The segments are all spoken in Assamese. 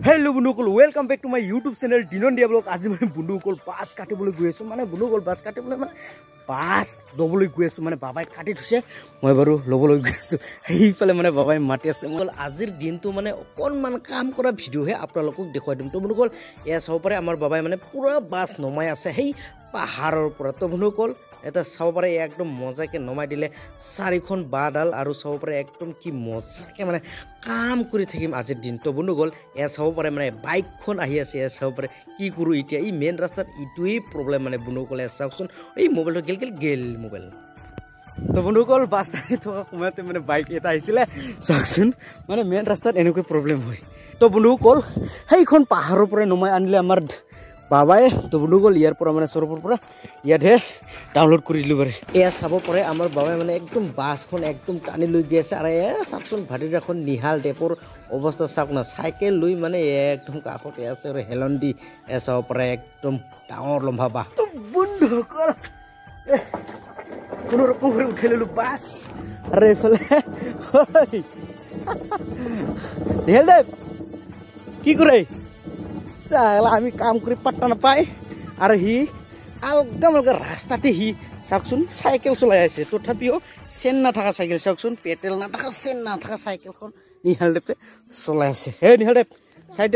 हेलो बंधुकल welcome back to my YouTube channel दिनन दिया ब्लॉग। आज मैं बंधुकल बास काटिबले गई आছো माने बंधुकल बास काटिबले माने बास लबले गई आছো माने बाबाई काटि थुसे মই बारु लबले गई आছো এইফালে মানে বাবাই মাটি আছে। বল আজিৰ দিনটো মানে অকনমান কাম কৰা ভিডিও হে আপোনালোকক দেখুৱাই দিম। তো বন্ধুকল এয়া চাব পাৰে আমাৰ বাবাই মানে পুৰা বাস নমাই আছে সেই পাহাৰৰ পৰা। তো বন্ধুকল এটা চাব পাৰে একদম মজাকে নমাই দিলে চাৰিখন বাডাল আৰু চাব পাৰে একদম কি মজাকে মানে কাম কৰি থাকিম আজিৰ দিন। তো বন্ধুকল এয়া চাব পাৰে মানে বাইকখন আহি আছে। এয়া চাব পাৰে কি কৰো এতিয়া এই মেইন ৰাস্তাত ইটোই প্ৰব্লেম মানে বন্ধুকল চাওকচোন এই মোবাইলটো গেল মোবাইল। তো বন্ধুকল বাস টানি থকা সময়তে মানে বাইক এটা আহিছিলে চাওকচোন মানে মেইন ৰাস্তাত এনেকৈ প্ৰব্লেম হয়। তো বন্ধুকল সেইখন পাহাৰৰ পৰা নমাই আনিলে আমাৰ বাবাই। তো বন্ধুকল ইয়াৰ পৰা মানে চৰপৰ পৰা ইয়াতহে ডাউনলোড কৰি দিলোঁ পাৰে। এয়া চাব পাৰে আমাৰ বাবাই মানে একদম বাছখন একদম টানি লৈ গৈ আছে। আৰু এয়া চাওকচোন ভাটিজাখন নিহাল টেপৰ অৱস্থা চাওক না চাইকেল লৈ মানে একদম কাষতে আছে আৰু হেলন দি এয়া চাব পাৰে একদম ডাঙৰ লম্বা বাহ। তো বন্ধুকল কোনো ৰকম কৰি উঠাই ল'লোঁ বাছ। আৰু এইফালে নিহাল দেৱ কি কৰে চালা আমি কাম কৰি পাত্তা নাপায় আৰু সি একদম ৰাস্তাতে সি চাওকচোন চাইকেল চলাই আছে। তথাপিও চেন নাথাকা চাইকেল চাওকচোন পেটেল নাথাকা চেন নাথাকা চাইকেলখন নিহাল দেৱে চলাই আছে। হে নিহাল দেৱ চাইড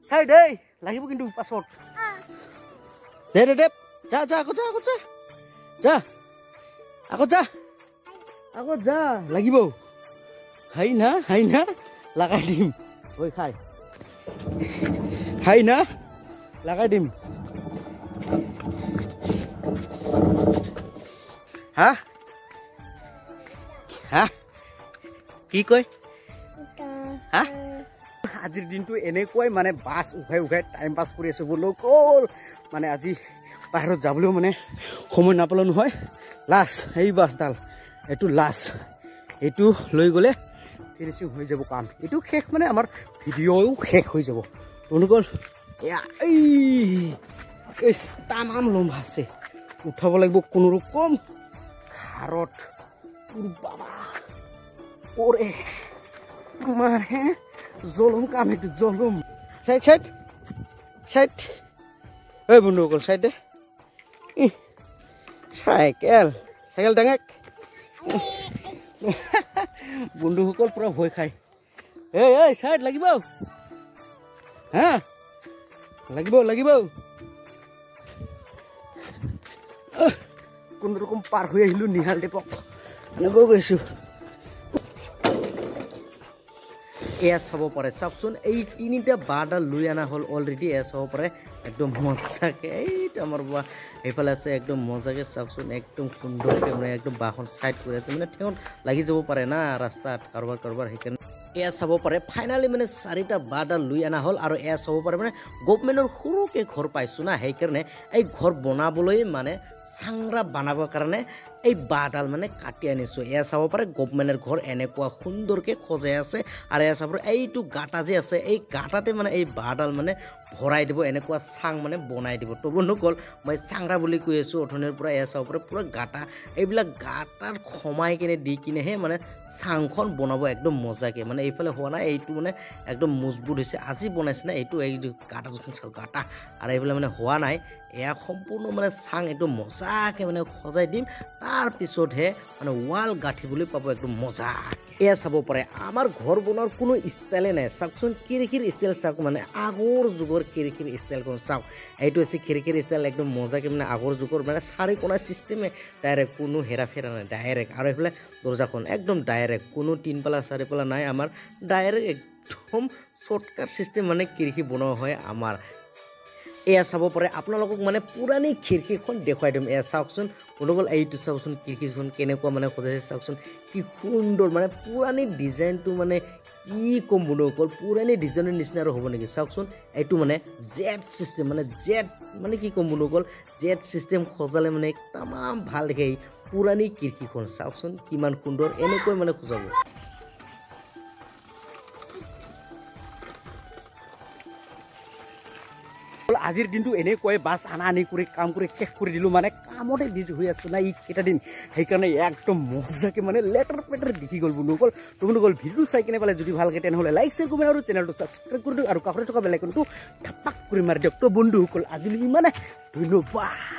চাইড এই লাগিব কিন্তু পাছত দে দে দেৱ যা যা আকৌ যা লাগিব হাই না লগাই দিম ঐ খাই হাই না লাগাই দিম হা কি কয় হা আজিৰ দিনটো এনেকৈ মানে বাছ উঘাই টাইম পাছ কৰি আছো বন্ধুকল। মানে আজি বাহিৰত যাবলৈও মানে সময় নাপালো নহয়। লাষ্ট এই বাছডাল এইটো লাষ্ট এইটো লৈ গ'লে ফিনিচিং হৈ যাব কাম। এইটো শেষ মানে আমাৰ ভিডিঅ'ও শেষ হৈ যাব বন্ধুকল। এয়া এই তামাম লম্বা আছে উঠাব লাগিব কোনো ৰকম খাৰত বাবা ওৰে মানে জলম কাম এইটো জলম। চাইড এই বন্ধুকল চাইডে চাইকেল ডাঙাক বন্ধুসকল পুৰা ভয় খায়। এই চাইড লাগিব হা লাগিব কোনো ৰকম পাৰ হৈ আহিলো নিহাল টেপক এনেকৈ গৈছো। এয়া চাব পাৰে চাওকচোন এই তিনিটা বাডাল লৈ অনা হ'ল অলৰেডি। এয়া চাব পাৰে একদম মজাকে এইটো আমাৰ বা এইফালে আছে একদম মজাকে চাওকচোন একদম সুন্দৰকে মানে একদম বাঁহখন চাইড কৰি আছে মানে তেওঁ লাগি যাব পাৰে না ৰাস্তাত কাৰোবাৰ সেইকাৰণে এয়া চাব পাৰে ফাইনেলি মানে 4টা বাডাল লৈ অনা হ'ল। আৰু এয়া চাব পাৰে মানে গভৰ্ণমেণ্টৰ সৰুকৈ ঘৰ পাইছোঁ না সেইকাৰণে এই ঘৰ বনাবলৈ মানে চাংৰা বনাবৰ কাৰণে এই বাডাল মানে কাটি আনিছোঁ। এয়া চাব পাৰে গভৰ্ণমেণ্টৰ ঘৰ এনেকুৱা সুন্দৰকৈ সজাই আছে। আৰু এয়া চাব পাৰে এইটো গাঁটা যে আছে এই গাঁটাতে মানে এই বাডাল মানে ভৰাই দিব এনেকুৱা চাং মানে বনাই দিব। তো বন্ধুকল মই চাংৰা বুলি কৈ আছোঁ অথনিৰ পৰা। এয়া চাব পাৰে পুৰা গাঁটা এইবিলাক গাঁটাত সোমাই কিনে দি কিনেহে মানে চাংখন বনাব একদম মজাকে। মানে এইফালে হোৱা নাই এইটো মানে একদম মজবুত হৈছে আজি বনাইছে না এইটো এই গাঁটা গাঁটা আৰু এইফালে মানে হোৱা নাই। এয়া সম্পূৰ্ণ মানে চাং একদম মজাকে মানে সজাই দিম তাৰপিছতহে মানে ৱাল গাঁঠিবলৈ পাব একদম মজাকে। এয়া চাব পাৰে আমাৰ ঘৰ বনোৱাৰ কোনো ষ্টাইলে নাই চাওকচোন খিৰিকীৰ ষ্টাইল চাওক মানে আগৰ যুগৰ খিৰিকীৰ ষ্টাইলখন চাওক। এইটো হৈছে খিৰিকীৰ ষ্টাইল একদম মজাকে মানে আগৰ যুগৰ মানে চাৰিকোণা চিষ্টেমে ডাইৰেক্ট কোনো হেৰা ফেৰা নাই ডাইৰেক্ট। আৰু এইফালে দৰ্জাখন একদম ডাইৰেক্ট কোনো 3 পালা 4 পালা নাই আমাৰ ডাইৰেক্ট একদম শ্বৰ্টকাট চিষ্টেম মানে খিৰিকী বনোৱা হয় আমাৰ। এয়া চাব পাৰে আপোনালোকক মানে পুৰণি খিৰিকীখন দেখুৱাই দিম। এয়া চাওকচোন বন্ধুকল এইটো চাওকচোন খিৰিকীখন কেনেকুৱা মানে সজাইছে চাওকচোন কি সুন্দৰ মানে পুৰণি ডিজাইনটো মানে কি ক'ম বন্ধুকল পুৰণি ডিজাইনৰ নিচিনা আৰু হ'ব নেকি চাওকচোন। এইটো মানে জেড চিষ্টেম মানে কি ক'ম বন্ধুকল জেড চিষ্টেম সজালে মানে তামাম ভাল দেখে। পুৰণি খিৰিকীখন চাওকচোন কিমান সুন্দৰ এনেকৈ মানে সজাব। আজিৰ দিনটো এনেকৈ বাছ আনা আনি কৰি কাম কৰি শেষ কৰি দিলোঁ মানে কামতে বিজি হৈ আছোঁ না এইকেইটা দিন সেইকাৰণে একদম মজাকৈ মানে লেটাৰ পেটাৰ দেখি গ'ল বন্ধুসকল তো বন্ধুসকল ভিডিঅ'টো চাই কিনে পালে যদি ভালকৈ তেনেহ'লে লাইক শ্বেয়াৰ কমেণ্ট আৰু চেনেলটো ছাবস্ক্ৰাইব কৰি দিয়ক আৰু কাষতে থকা বেল আইকনটো ধাপাক কৰি মাৰি দিয়ক তো বন্ধুসকল আজিলৈ ইমানে ধন্যবাদ।